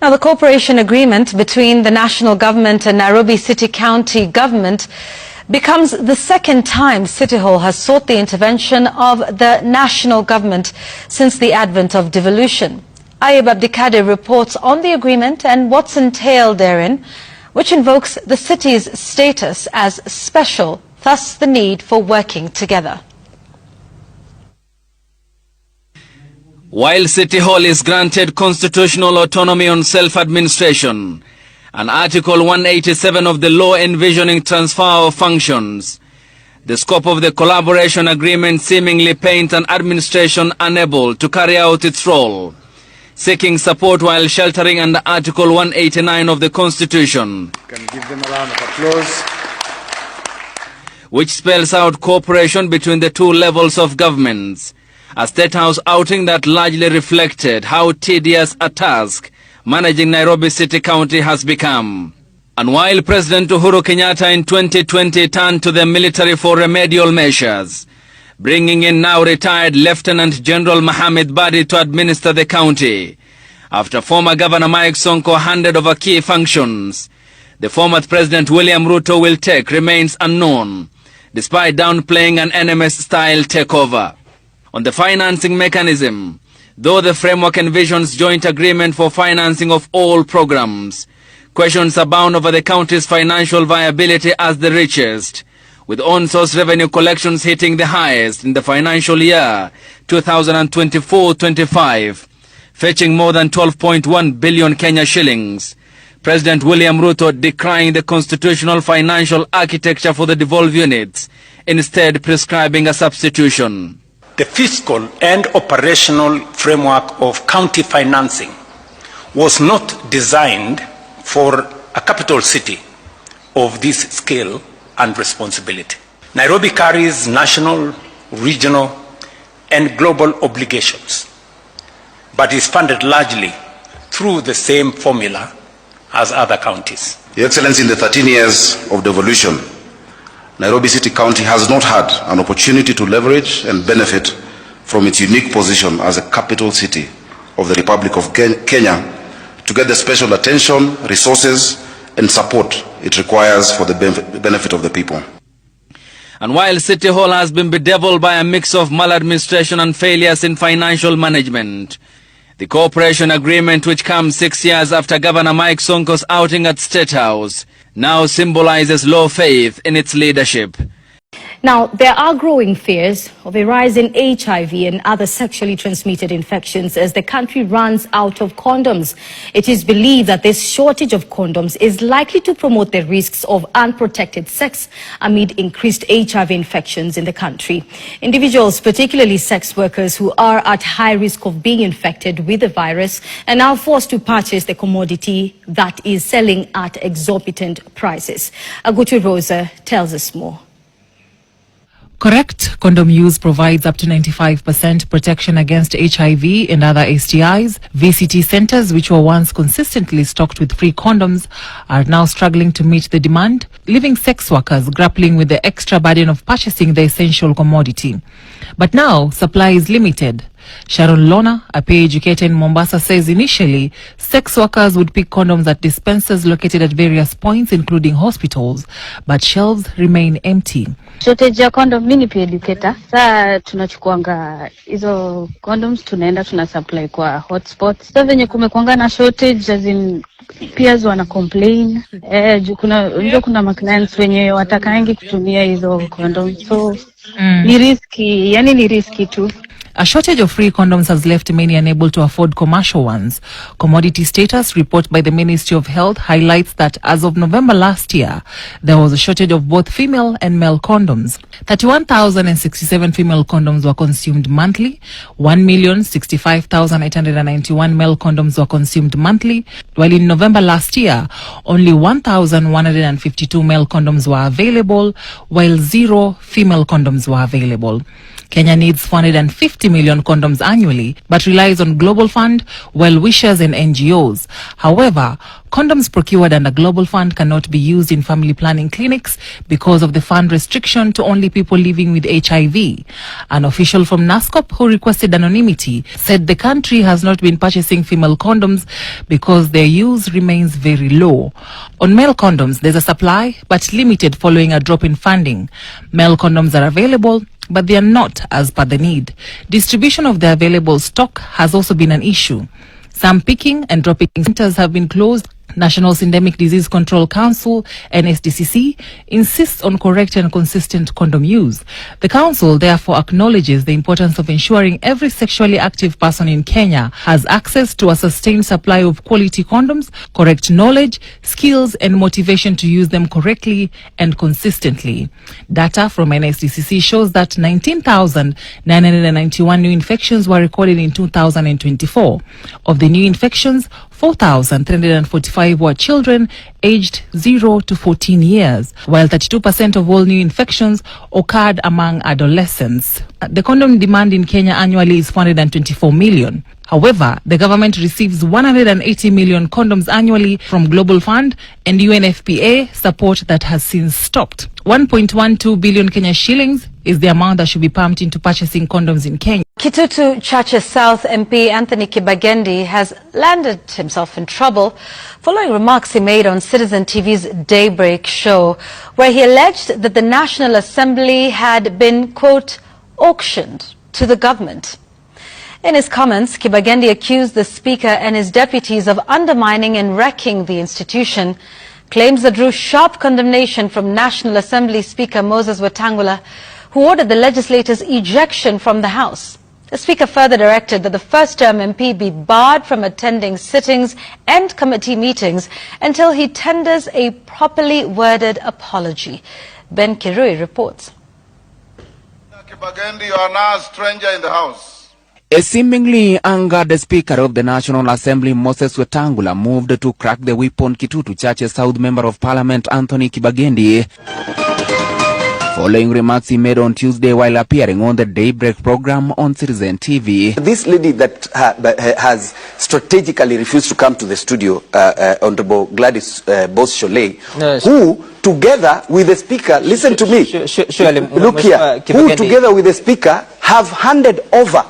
Now, the cooperation agreement between the national government and Nairobi City County government becomes the second time City Hall has sought the intervention of the national government since the advent of devolution. Ayub Abdikadir reports on the agreement and what's entailed therein, which invokes the city's status as special, thus the need for working together. While City Hall is granted constitutional autonomy on self-administration and Article 187 of the law envisioning transfer of functions, the scope of the collaboration agreement seemingly paints an administration unable to carry out its role, seeking support while sheltering under Article 189 of the Constitution. Can give them a round of applause. Which spells out cooperation between the two levels of governments. A State House outing that largely reflected how tedious a task managing Nairobi City County has become. And while President Uhuru Kenyatta in 2020 turned to the military for remedial measures, bringing in now retired Lieutenant General Mohamed Badi to administer the county, after former Governor Mike Sonko handed over key functions, the former President William Ruto will take remains unknown, despite downplaying an NMS-style takeover. On the financing mechanism, though the framework envisions joint agreement for financing of all programs, questions abound over the county's financial viability as the richest, with on-source revenue collections hitting the highest in the financial year 2024-25, fetching more than 12.1 billion Kenya shillings. President William Ruto decrying the constitutional financial architecture for the devolved units, instead prescribing a substitution. The fiscal and operational framework of county financing was not designed for a capital city of this scale and responsibility. Nairobi carries national, regional, and global obligations, but is funded largely through the same formula as other counties. Your Excellency, in the 13 years of devolution, Nairobi City County has not had an opportunity to leverage and benefit from its unique position as a capital city of the Republic of Kenya to get the special attention, resources, and support it requires for the benefit of the people. And while City Hall has been bedeviled by a mix of maladministration and failures in financial management, the cooperation agreement, which comes 6 years after Governor Mike Sonko's outing at State House, now symbolizes low faith in its leadership. Now, there are growing fears of a rise in HIV and other sexually transmitted infections as the country runs out of condoms. It is believed that this shortage of condoms is likely to promote the risks of unprotected sex amid increased HIV infections in the country. Individuals, particularly sex workers who are at high risk of being infected with the virus, are now forced to purchase the commodity that is selling at exorbitant prices. Agutu Rosa tells us more. Correct condom use provides up to 95% protection against HIV and other STIs. VCT centers, which were once consistently stocked with free condoms, are now struggling to meet the demand, leaving sex workers grappling with the extra burden of purchasing the essential commodity. But now, supply is limited. Sharon Lona, a PA educator in Mombasa, says initially, sex workers would pick condoms at dispensers located at various points, including hospitals, but shelves remain empty. Shortage ya condom, mimi pia educator. Saa tunachukuanga hizo condoms tunaenda tunasupply kwa hotspots. Sasa venye kumekuanga na shortage as in peers wana complain. Kuna ma clients wenye watakaangi kutumia hizo condoms. So ni risky tu. A shortage of free condoms has left many unable to afford commercial ones. Commodity status report by the Ministry of Health highlights that as of November last year, there was a shortage of both female and male condoms. 31,067 female condoms were consumed monthly, 1,065,891 male condoms were consumed monthly, while in November last year, only 1,152 male condoms were available, while 0 female condoms were available. Kenya needs 450 million condoms annually, but relies on Global Fund, well-wishers and NGOs. However, condoms procured under Global Fund cannot be used in family planning clinics because of the fund restriction to only people living with HIV. An official from NASCOP who requested anonymity said the country has not been purchasing female condoms because their use remains very low. On male condoms, there's a supply, but limited following a drop in funding. Male condoms are available, but they are not as per the need. Distribution of the available stock has also been an issue. Some picking and dropping centers have been closed. National Syndemic Disease Control Council, NSDCC, insists on correct and consistent condom use. The council therefore acknowledges the importance of ensuring every sexually active person in Kenya has access to a sustained supply of quality condoms, correct knowledge, skills and motivation to use them correctly and consistently. Data from NSDCC shows that 19,991 new infections were recorded in 2024. Of the new infections, 4,345 were children aged 0 to 14 years, while 32% of all new infections occurred among adolescents. The condom demand in Kenya annually is 424 million. However, the government receives 180 million condoms annually from Global Fund and UNFPA support that has since stopped. 1.12 billion Kenya shillings is the amount that should be pumped into purchasing condoms in Kenya. Kitutu Chache South MP Anthony Kibagendi has landed himself in trouble following remarks he made on Citizen TV's Daybreak show, where he alleged that the National Assembly had been, quote, auctioned to the government. In his comments, Kibagendi accused the Speaker and his deputies of undermining and wrecking the institution, claims that drew sharp condemnation from National Assembly Speaker Moses Wetangula, who ordered the legislators' ejection from the House. The Speaker further directed that the first-term MP be barred from attending sittings and committee meetings until he tenders a properly worded apology. Ben Kirui reports. Kibagendi, you are now a stranger in the House. A seemingly angered Speaker of the National Assembly, Moses Wetangula, moved to crack the whip on Kitutu Chache South Member of Parliament Anthony Kibagendi, following remarks he made on Tuesday while appearing on the Daybreak program on Citizen TV. This lady that has strategically refused to come to the studio, Honorable Gladys Boss-Sholei, who together with the Speaker, listen to me, look here, who together with the Speaker have handed over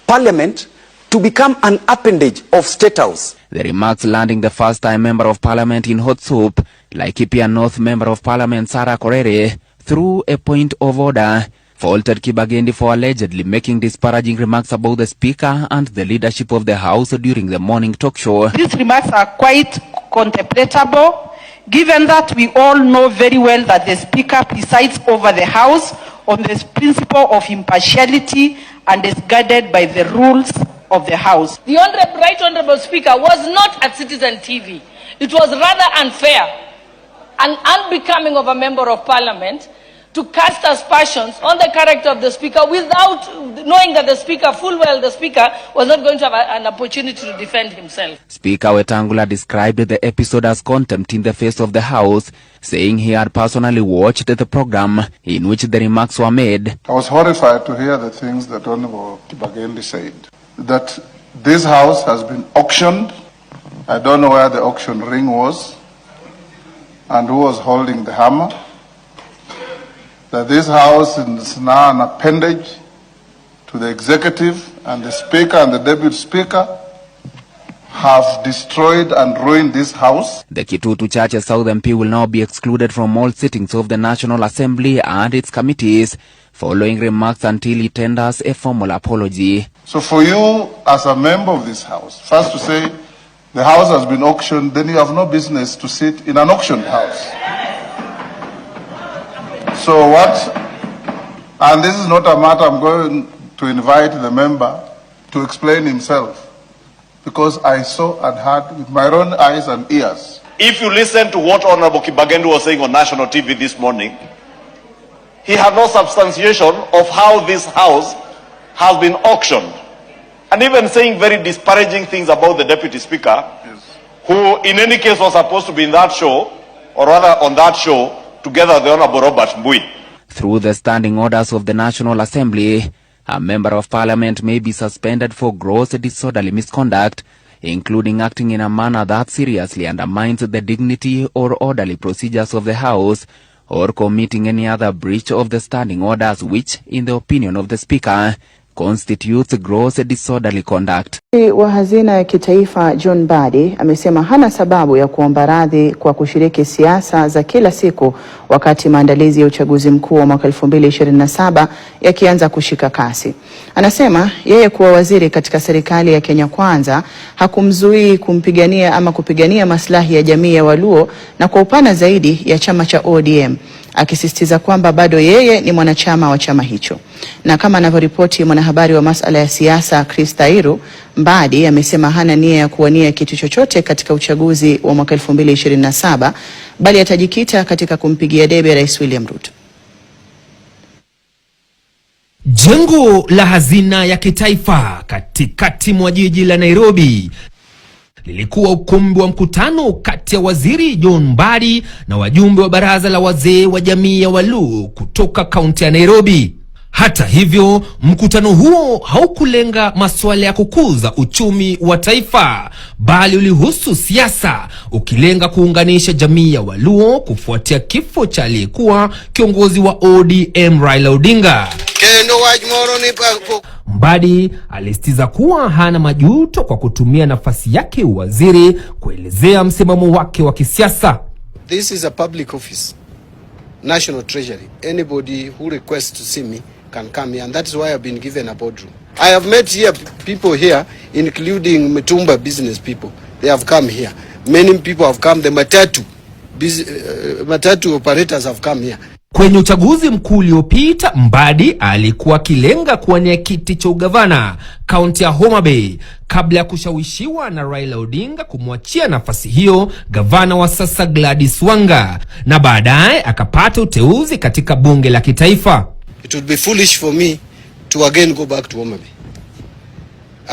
Parliament to become an appendage of State House. The remarks landing the first-time Member of Parliament in hot soup, like Laikipia North Member of Parliament Sarah Korere, through a point of order, faulted Kibagendi for allegedly making disparaging remarks about the Speaker and the leadership of the House during the morning talk show. These remarks are quite contemplatable, given that we all know very well that the Speaker presides over the House on the principle of impartiality and is guided by the rules of the House. The Right Honorable Speaker was not at Citizen TV. It was rather unfair and unbecoming of a Member of Parliament to cast aspersions on the character of the Speaker without knowing that the Speaker, full well the Speaker, was not going to have an opportunity to defend himself. Speaker Wetangula described the episode as contempt in the face of the House, saying he had personally watched the program in which the remarks were made. I was horrified to hear the things that Honorable Kibagendi said, that this House has been auctioned. I don't know where the auction ring was and who was holding the hammer. That this House is now an appendage to the executive, and the Speaker and the Deputy Speaker have destroyed and ruined this House. The Kitutu Chache South MP will now be excluded from all sittings of the National Assembly and its committees, following remarks until he tenders a formal apology. So for you as a member of this House, first to say the House has been auctioned, then you have no business to sit in an auctioned House. So what, and this is not a matter I'm going to invite the member to explain himself, because I saw and heard with my own eyes and ears. If you listen to what Honorable Kibagendi was saying on national TV this morning, he had no substantiation of how this House has been auctioned, and even saying very disparaging things about the Deputy Speaker, yes, who in any case was supposed to be in that show, or rather on that show, together with the Honorable Robert Mbui. through the standing orders of the National Assembly, a member of parliament may be suspended for gross disorderly misconduct, including acting in a manner that seriously undermines the dignity or orderly procedures of the House, or committing any other breach of the standing orders which, in the opinion of the Speaker, constitutes gross disorderly conduct. Wa hazina ya kitaifa John Mbadi amesema hana sababu ya kuomba radhi kwa kushiriki siasa za kila siku wakati maandalizi ya uchaguzi mkuu wa mwaka 2027 yakianza kushika kasi. Anasema yeye kuwa waziri katika serikali ya Kenya Kwanza hakumzuii kumpigania ama kupigania maslahi ya jamii ya Waluo na kwa upana zaidi ya chama cha ODM, akisisitiza kwamba bado yeye ni mwanachama wa chama hicho. Na kama anavyoripoti mwanahabari wa masuala ya siasa Chris Tairu, Mbadi amesema hana nia ya kuwania kitu chochote katika uchaguzi wa mwaka 2027, bali atajikita katika kumpigia debe Rais William Ruto. Jengo la hazina ya kitaifa katikati mwa jiji la Nairobi lilikuwa ukumbi wa mkutano kati ya waziri John Mbadi na wajumbe wa baraza la wazee wa jamii ya Waluo kutoka kaunti ya Nairobi. Hata hivyo, mkutano huo haukulenga masuala ya kukuza uchumi wa taifa, bali ulihusu siasa, ukilenga kuunganisha jamii ya Waluo kufuatia kifo cha aliyekuwa kiongozi wa ODM Raila Odinga. Mbadi alisitiza kuwa hana majuto kwa kutumia nafasi yake uwaziri kuelezea msimamo wake wa kisiasa. This is a public office, National Treasury. Anybody who requests to see me can come here, and that is why I've been given a boardroom. I have met here people here, including Mitumba business people. They have come here. Many people have come. The matatu operators have come here. Kwenye uchaguzi mkuu uliopita, Mbadi alikuwa kilenga kuwania kiti cha ugavana kaunti ya Homa Bay kabla ya kushawishiwa na Raila Odinga kumwachia nafasi hiyo gavana wa sasa Gladys Wanga, na baadaye akapata uteuzi katika bunge la kitaifa. It would be foolish for me to again go back to Homa Bay.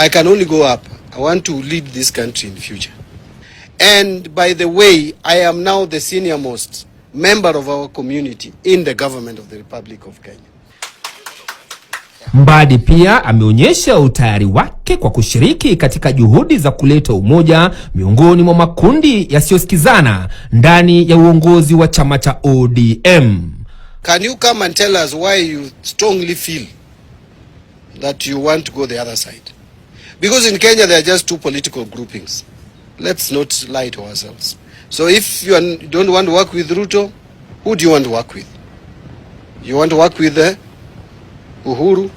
I can only go up. I want to lead this country in the future. And by the way, I am now the senior most member of our community in the government of the Republic of Kenya. Mbadi pia ameonyesha utayari wake kwa kushiriki katika juhudi za kuleta umoja miongoni mwa makundi yasiyosikizana ndani ya uongozi wa chama cha ODM. Can you come and tell us why you strongly feel that you want to go the other side? Because in Kenya there are just two political groupings. Let's not lie to ourselves. So if you don't want to work with Ruto, who do you want to work with? You want to work with Uhuru,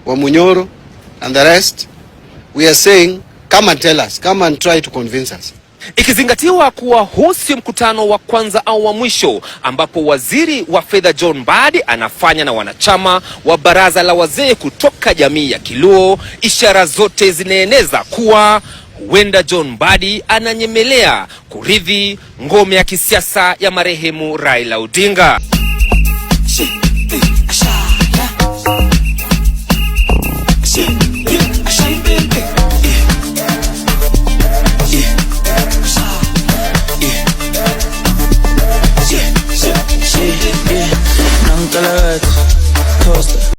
Wamunyoro, and the rest? We are saying, come and tell us, come and try to convince us. Ikizingatiwa kuwa huu si mkutano wa kwanza au wa mwisho ambapo waziri wa fedha John Mbadi anafanya na wanachama wa baraza la wazee kutoka jamii ya Kiluo, ishara zote zinaeneza kuwa huenda John Mbadi ananyemelea kurithi ngome ya kisiasa ya marehemu Raila Odinga.